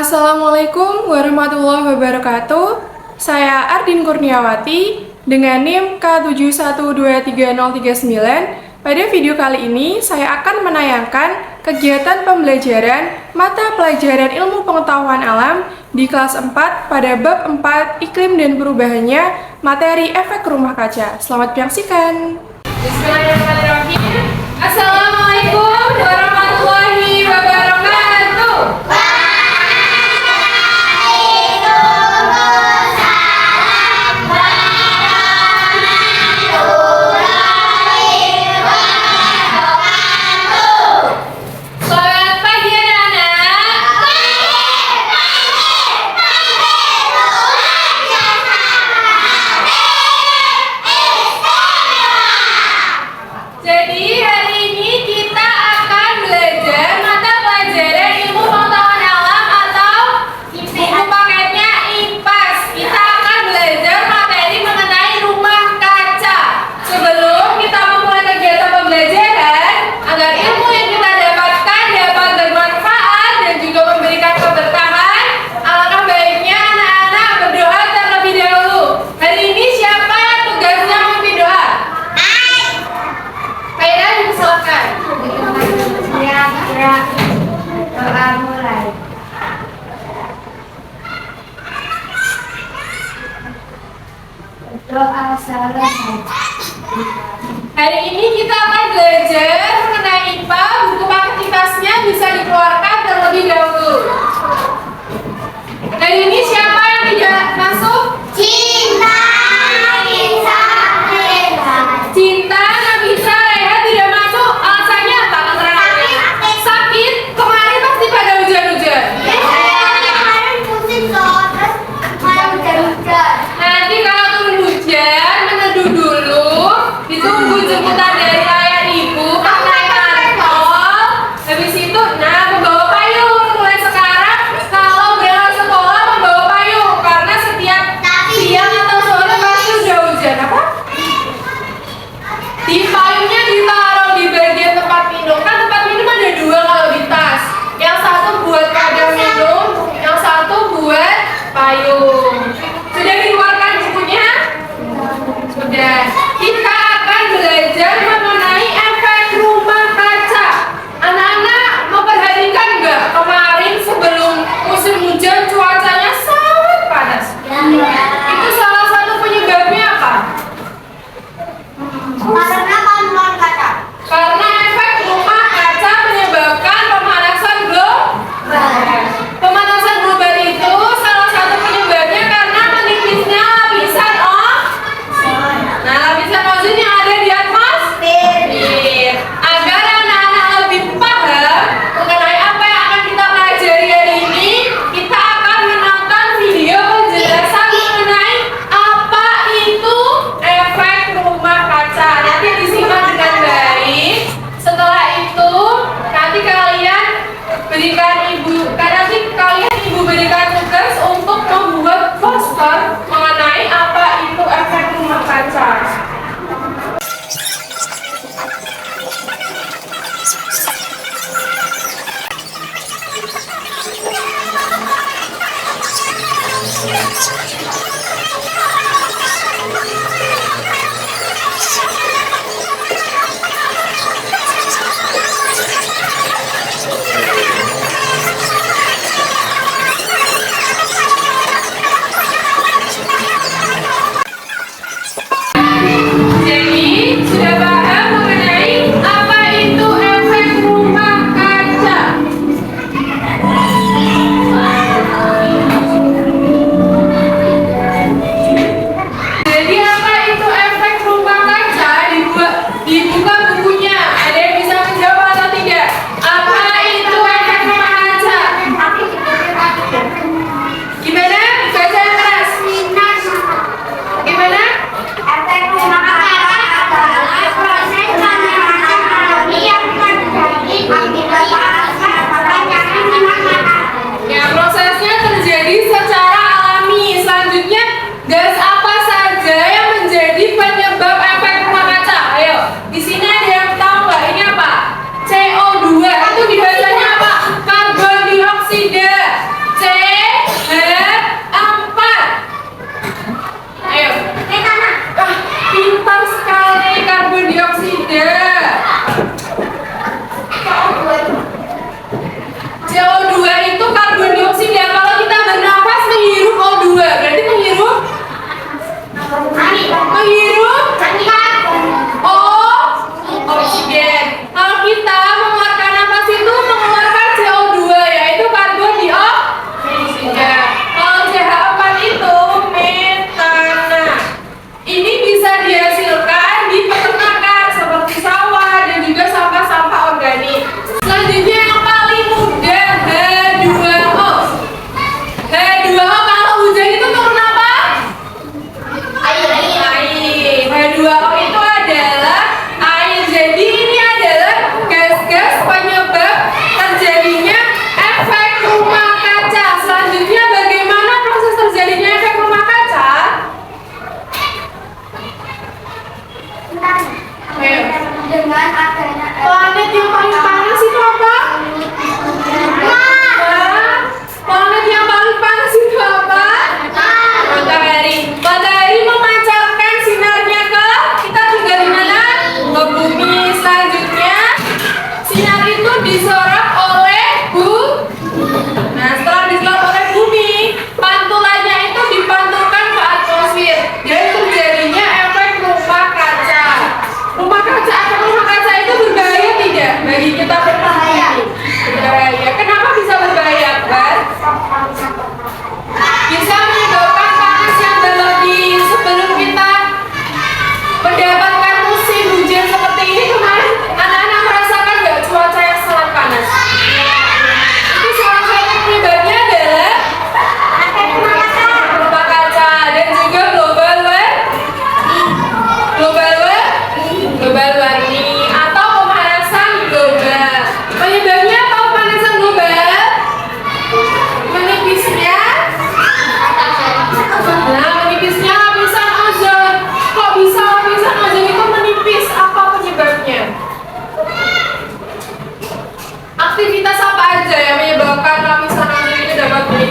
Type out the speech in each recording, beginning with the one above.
Assalamualaikum warahmatullahi wabarakatuh. Saya Ardin Kurniawati dengan NIM K71233039. Pada video kali ini saya akan menayangkan kegiatan pembelajaran mata pelajaran ilmu pengetahuan alam di kelas 4 pada bab 4 iklim dan perubahannya materi efek rumah kaca. Selamat menyaksikan. Bismillahirrahmanirrahim. Assalamualaikum warahmatullahi wabarakatuh. Hari ini kita akan belajar mengenai IPA. Buku aktivitasnya bisa dikeluarkan terlebih dahulu. Hari ini siapa yang tidak masuk? Cinta, Nabisa, Rehan. Cinta, Nabisa, Rehan tidak masuk. Alasannya apa? Sakit. Kemarin pasti pada hujan-hujan. Kemarin musim loh, terus kemarin hujan-hujan. Nanti kalau turun hujan, meneduh dulu, ditunggu jemputan dari ayah ibu.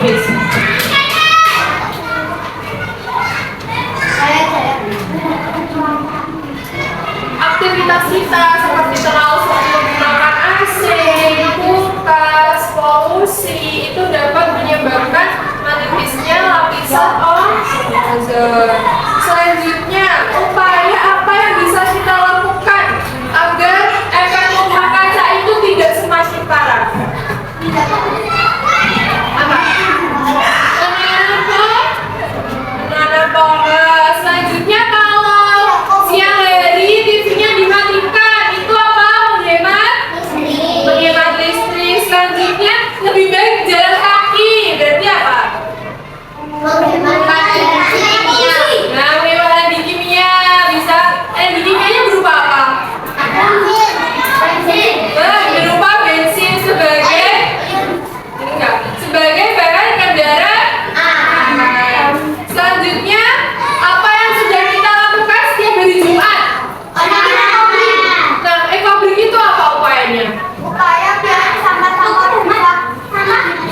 tulis. Aktivitas kita seperti terlalu sering menggunakan AC, kulkas, polusi itu dapat menyebabkan menipisnya lapisan ozon. Selanjutnya, upaya apa yang bisa kita lakukan agar efek rumah kaca itu tidak semakin parah? Apa? Menanam pohon. Selanjutnya, kalau siang hari TV-nya dimatikan, itu apa? Menghemat listrik. Selanjutnya, lebih baik jalan kaki. Berarti apa? Nah, menghemat energi kimia bisa. Energi kimianya berupa apa? Berupa bensin sebagai bahan kendaraan. Selanjutnya, apa yang sudah kita lakukan setiap hari Jumat? Nah, ekobrik itu apa upayanya?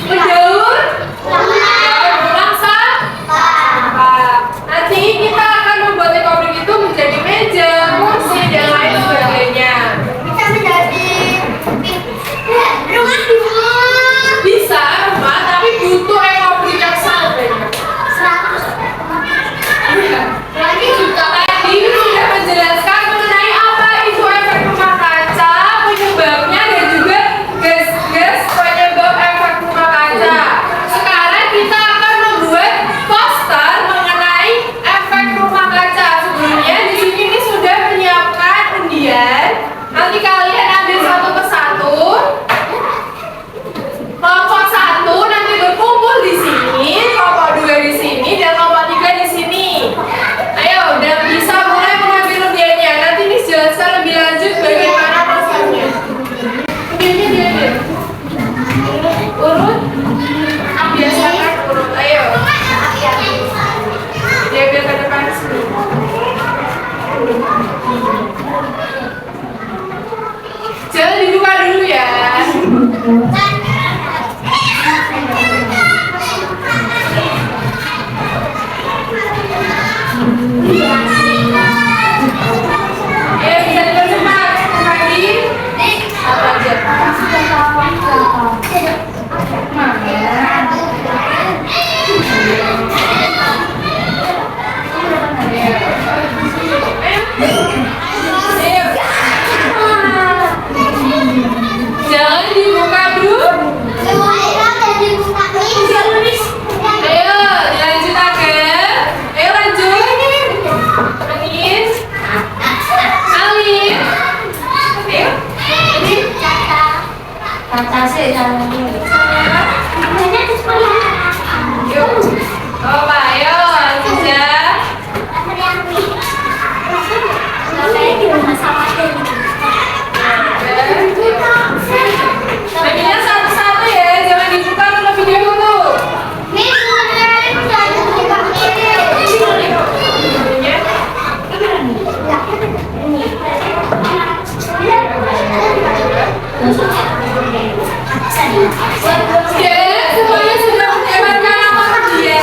Mendaur ulang sampah. Nanti kita akan membuat ekobrik itu menjadi meja, kursi, dan lain sebagainya. Bisa rumah, tapi butuh ekobrik yang sangat banyak. Tadi sudah menjelaskan mengenai apa itu efek rumah kaca, penyebabnya, dan juga gas-gas penyebab efek rumah kaca. Sekarang kita akan membuat poster mengenai efek rumah kaca. Sebelumnya di sini ini sudah menyiapkan undian. Nanti kalian ambil satu persatu. Kelompok 1 nanti berkumpul di sini, kelompok 2 di sini, dan kelompok 3 di sini. Ayo, dan bisa mulai mengambil undiannya. Nanti Miss jelaskan lebih lanjut bagaimana prosesnya. Undiannya diambil. Urut. Biasakan urut. Ayo. Diambil ke depan sini. Jangan dibuka dulu ya. Ayo, bisa dipercepat. Lagi. Apa aja? Ayo. Jangan dibuka dulu. Ayo, dilanjut Agel. Ayo lanjut. Anin. Alin. Ayo. Yuk. Coba, ayo lanjut ya. Baginya satu-satu ya, jangan dibuka terlebih dahulu. Semuanya sudah menyebarkan nama dia.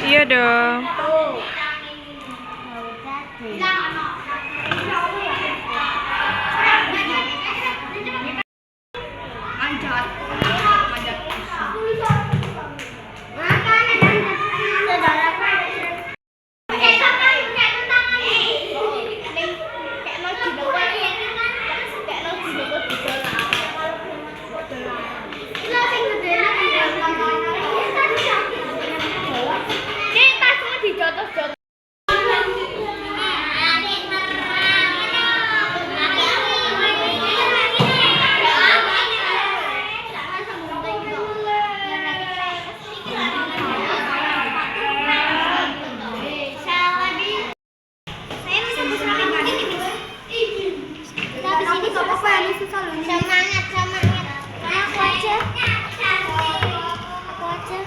Iya dong. Semangat, semangat. Aku aja. Aku aja.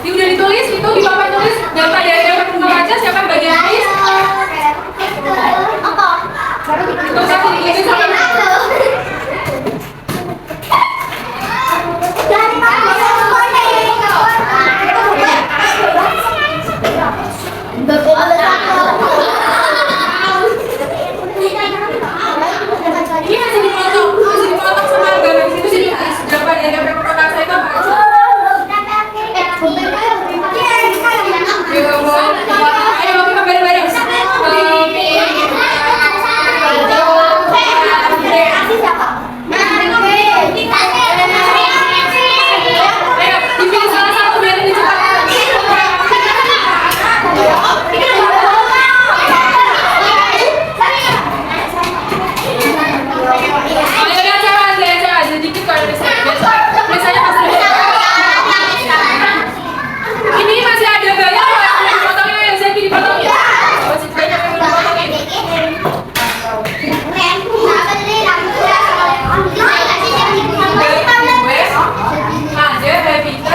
Ini udah ditulis, itu di papan tulis. Daripada ada pembaca, siapa yang bagian tulis? Apa? Itu satu ditulis sama ini masih dipotong sama gambar di situ sih. Daripada ada pembaca itu apa aja? Ayo kita bareng-bareng. Ayo dipilih salah satu biar lebih cepat. Ayo lihat aja dikit kalau biasanya pas ini masih ada banyak yang dipotongnya yang saya dipotongin. Masih banyak yang dipotongin. Ada Babita.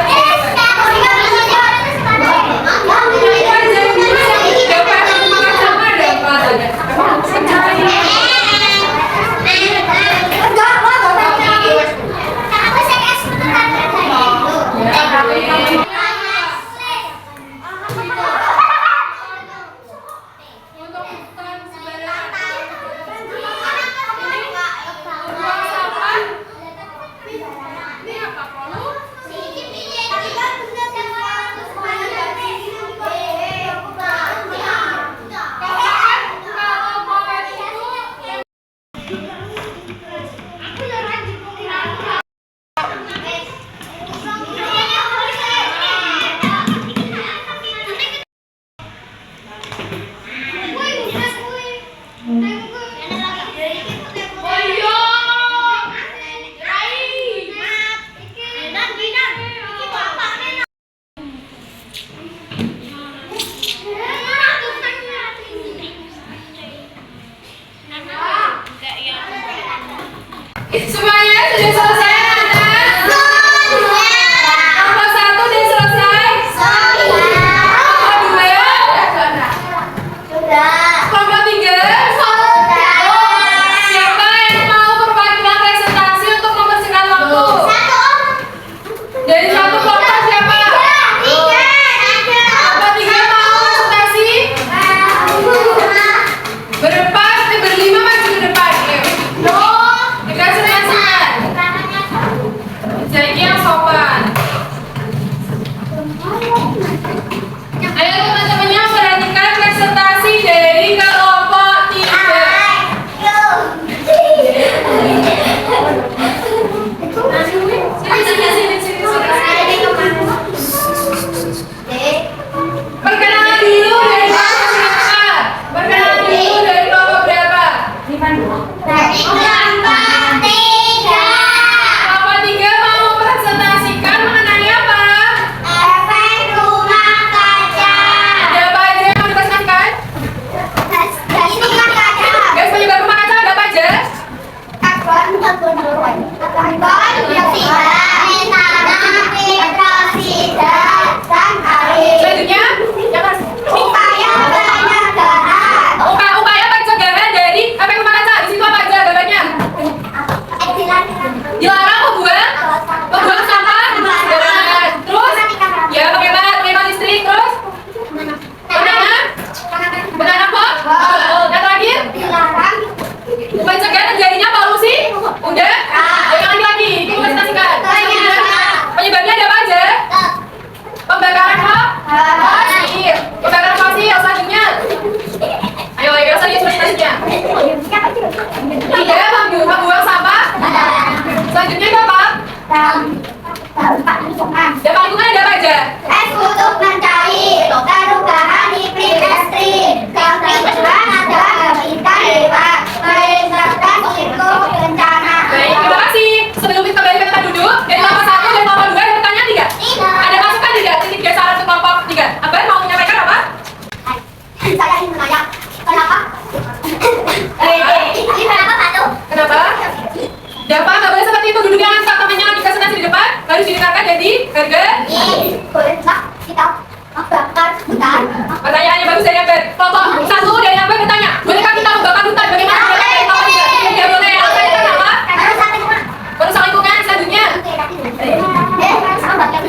Semuanya sudah selesai, anak? Kelompok 1 sudah selesai? Kelompok 2? Kelompok 3? Siapa yang mau perwakilan presentasi untuk mempersingkat waktu? Dari satu kelompok siapa? Kelompok 3 mau presentasi? Berempat, berlima maju ke depan. Jadi yang sopan. Ayo teman-temannya perhatikan presentasi dari kelompok 3. Perkenalan dulu dari kelompok berapa? Perkenalan dulu dari kelompok berapa? Kelompok 3 mau presentasikan mengenai apa? Efek rumah kaca. Ada apa aja yang mau dipresentasikan? Gas rumah kaca. Gas penyebab rumah kaca ada apa aja? Karbon dioksida, metana, hidroksida, dan selanjutnya. 3. Membuang sampah. Selanjutnya itu apa? Dampak lingkungan ada apa aja? Es kutub mencari perubahan iklim ekstrim. Yang kedua adalah ikan dewa menyebabkan risiko bencana. Baik, terima kasih. Sebelum kita kembali ke tempat duduk, dari kelompok 1 dan kelompok 2 ada pertanyaan tidak? Ada masukan tidak? Titik dasar untuk kelompok 3. Akbar mau menyampaikan apa? Saya ingin menanya, kenapa? Ini kenapa Patu? Kenapa? Dampak nggak boleh seperti itu, duduk yang temannya dikasih nasi di depan, harus didengarkan jadi harga. Kita membakar hutan. Pertanyaannya bagus dari Akbar. Kelompok 1 dari Akbar bertanya, bolehkah kita membakar hutan? Bagaimana pendapat dari kelompok 3? Tidak boleh. Alasannya kenapa? Merusak lingkungan. Selanjutnya,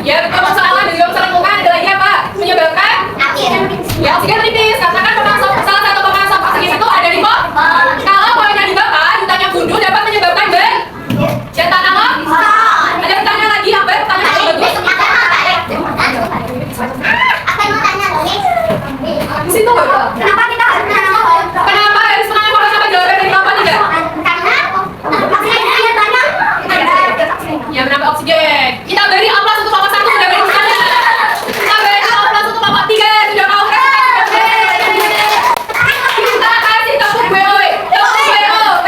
ya betul, masalah dan juga merusak lingkungan. Ada lagi apa? Menyebabkan ya oksigen menipis. Katakan salah satu pemasok oksigen itu ada di bawah. Kalau poinnya dibakar, hutannya gundul dapat menyebabkan bencana alam. Ada pertanyaan lagi, Akbar? Pertanyaan yang bagus. Di situ betul. Kenapa kita harus menanam pohon? Kenapa harus menanam pohon sampai jawaban dari kelompok 3? Karena oksigennya banyak. Ya menambah oksigen. Kita beri aplaus untuk kelompok 1 sudah beri pertanyaan. Kita beri aplaus untuk kelompok 3 sudah mau kita kasih tepuk BOW. Tepuk BOW.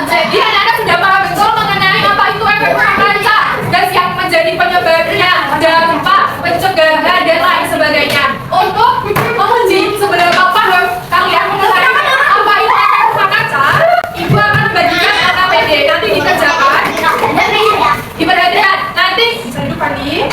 Jadi anak-anak sudah paham betul mengenai apa itu efek rumah kaca dan yang menjadi penyebabnya, dampak, pencegahan dan lain sebagainya. Untuk menguji seberapa paham kalian mengenai apa itu efek rumah kaca, ibu akan membagikan LKPD nanti dikerjakan, diperhatikan. Nanti bisa duduk Fandi.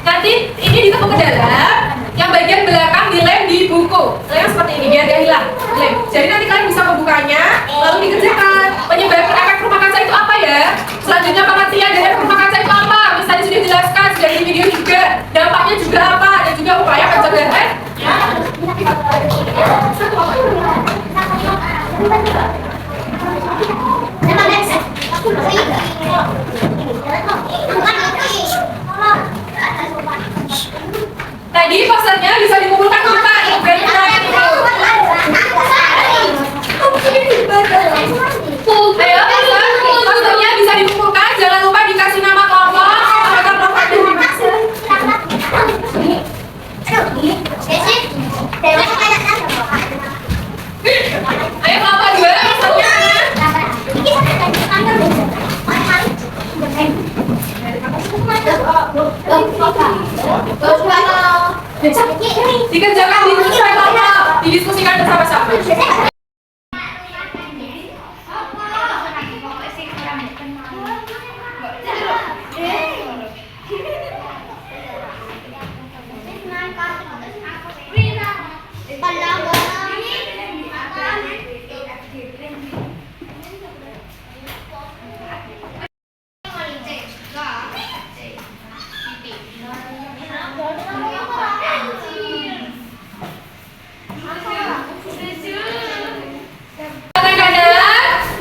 Nanti ini ditepuk ke dalam, yang bagian belakang dilem di buku. Lem seperti ini biar dia hilang. Lem. Jadi nanti kalian bisa membukanya, lalu dikerjakan. Penyebab efek rumah kaca itu apa ya? Selanjutnya pengertian dari efek rumah kaca itu apa? Misalnya sudah dijelaskan, sudah di video juga. Dampaknya juga apa? Dan juga upaya pencegahan. Tadi posternya bisa dikumpulkan empat. Dari pertanyaan itu. Ayo, posternya bisa dikumpulkan. Jangan lupa dikasih nama kelompok. Apakah kelompok itu? Ayo kelompok 2, posternya dikerjakan di kelompok, didiskusikan bersama-sama.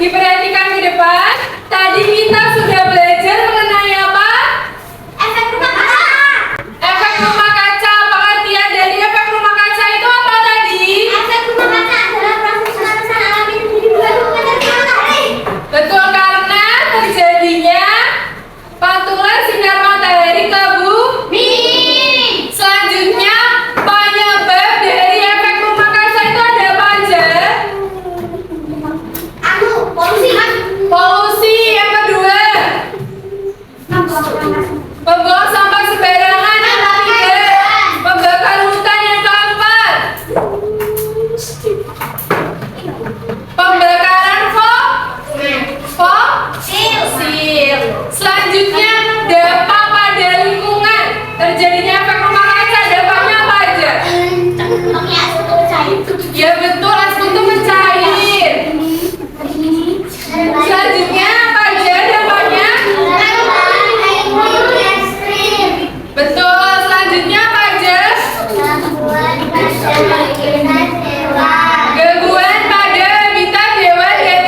Diperhatikan ke depan. Tadi kita sudah belajar mengenai apa? Efek rumah kaca. Efek rumah kaca. Pengertian dari efek rumah kaca itu apa tadi? Efek rumah kaca adalah proses pemanasan alami yang menyebabkan matahari. Betul, karena terjadinya pantulan sinar matahari ke bumi. Selanjutnya, penyebab dari efek rumah kaca itu ada apa aja? Polusi. Polusi. Yang kedua, membuang sampah sembarangan. Yang ketiga, membakar hutan. Yang keempat, pembakaran fosil. Selanjutnya, dampak pada lingkungan. Terjadinya efek rumah kaca, dampaknya apa aja? Ya betul, es kutub mencair. Selanjutnya apa aja dampaknya? Betul, selanjutnya apa aja? Gangguan pada habitat hewan dan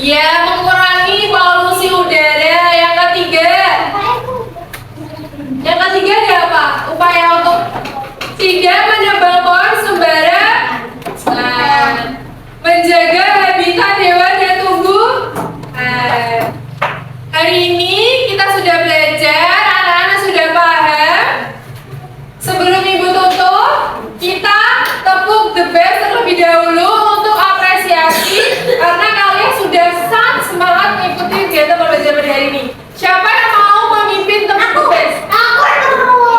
Ya, mengurangi polusi udara. Yang ketiga. Yang ketiga ada apa? Upaya untuk menebang pohon sembarang. Nah, menjaga habitat hewan dan tumbuhan. Hari ini kita sudah belajar, anak-anak sudah paham. Sebelum Ibu tutup, kita tepuk the best terlebih dahulu untuk apresiasi karena kalian sudah sangat semangat mengikuti kegiatan pembelajaran pada hari ini. Siapa yang mau memimpin tepuk the best?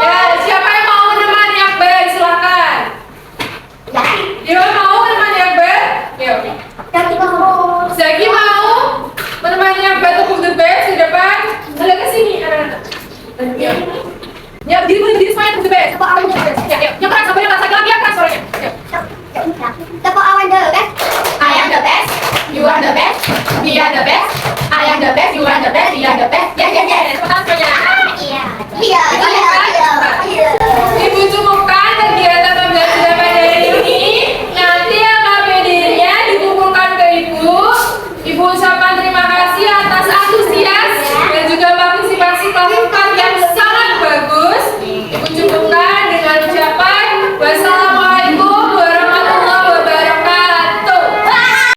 Ya, siapa yang mau menemani Akbar? Silakan. Dia mau menemani Akbar? Yuk. Zaki mau menemani Akbar tepuk the best di depan? Ada ke sini, anak-anak. Ya, berdiri semuanya tepuk the best. Ya, yang keras sampai yang lagi yang keras suaranya. Tepuk awan dulu kan? I am the best, you are the best, we are the best. I am the best, you are the best, we are the best.